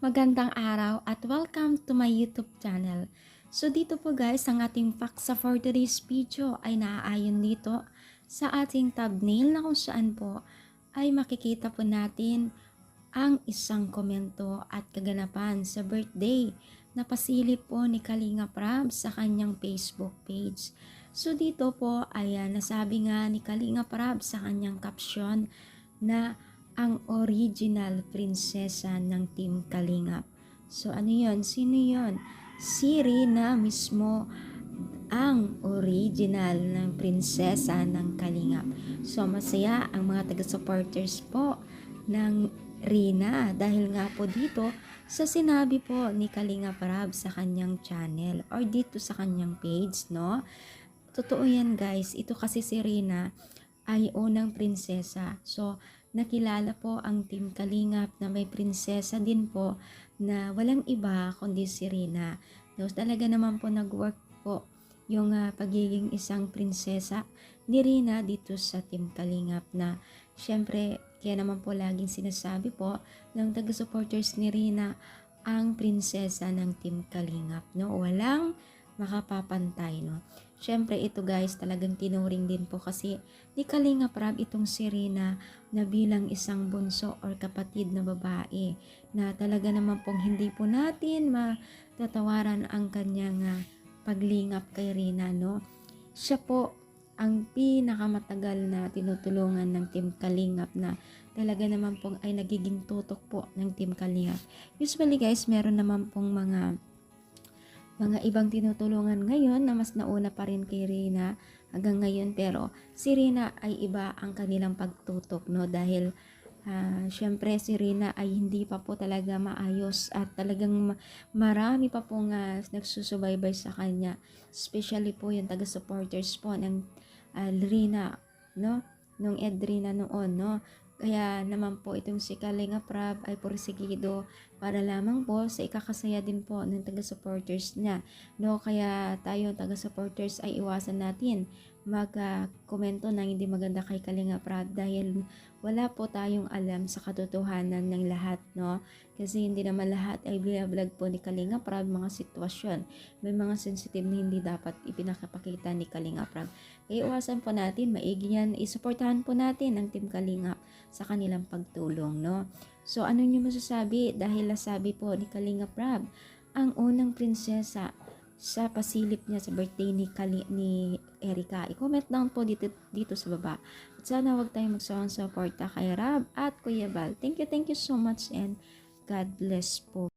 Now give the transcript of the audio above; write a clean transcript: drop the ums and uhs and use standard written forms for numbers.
Magandang araw at welcome to my YouTube channel. So dito po guys, ang ating paksa for today's video ay naaayon dito sa ating thumbnail na kung saan po ay makikita po natin ang isang komento at kaganapan sa birthday na pasilip po ni Kalinga Prab sa kanyang Facebook page. So dito po ay nasabi nga ni Kalinga Prab sa kanyang caption na ang original prinsesa ng Team Kalingap. So ano yun? Sino yun? Si Rina mismo ang original ng prinsesa ng Kalingap. So masaya ang mga taga-supporters po ng Rina dahil nga po dito sa sinabi po ni Kalinga Prab sa kanyang channel or dito sa kanyang page, no? Totoo yan guys, ito kasi si Rina ay unang prinsesa. So, nakilala po ang Team Kalingap na may prinsesa din po na walang iba kundi si Rina. So, talaga naman po nag-work po yung pagiging isang prinsesa ni Rina dito sa Team Kalingap na syempre kaya naman po laging sinasabi po ng taga-supporters ni Rina ang prinsesa ng Team Kalingap, no? Walang makapapantay, no? Syempre ito guys talagang tinuring din po kasi ni Kalinga Prab itong si Rina na bilang isang bunso or kapatid na babae na talaga naman pong hindi po natin matatawaran ang kanyang paglingap kay Rina, no? Siya po ang pinakamatagal na tinutulungan ng Team Kalingap na talaga naman pong ay nagiging tutok po ng Team Kalingap. Usually guys, meron naman pong mga ibang tinutulungan ngayon na mas nauna pa rin kay Rina hanggang ngayon, pero si Rina ay iba ang kanilang pagtutok, no? Dahil syempre si Rina ay hindi pa po talaga maayos at talagang marami pa pong nagsusubaybay sa kanya, especially po yung taga-supporters po ng Rina, no? Nung Edrina noon, no? Kaya naman po itong si Kalinga Prab ay porsigido para lamang po sa ikakasaya din po ng taga-supporters niya, no? Kaya tayo taga-supporters ay iwasan natin mag-komento ng hindi maganda kay Kalinga Prab dahil wala po tayong alam sa katotohanan ng lahat, no? Kasi hindi naman lahat ay vlog po ni Kalinga Prab mga sitwasyon. May mga sensitive na hindi dapat ipinakapakita ni Kalinga Prab. Kaya iwasan po natin, maigi yan, isuportahan po natin ang Team Kalingap sa kanilang pagtulong, no? So, ano nyo masasabi? Dahil nasabi po ni Kalinga Prab, ang unang prinsesa sa pasilip niya sa birthday ni Erica. I-comment down po dito sa baba. At sana huwag tayong magsawang suporta kay Rab at Kuya Bal. Thank you so much and God bless po.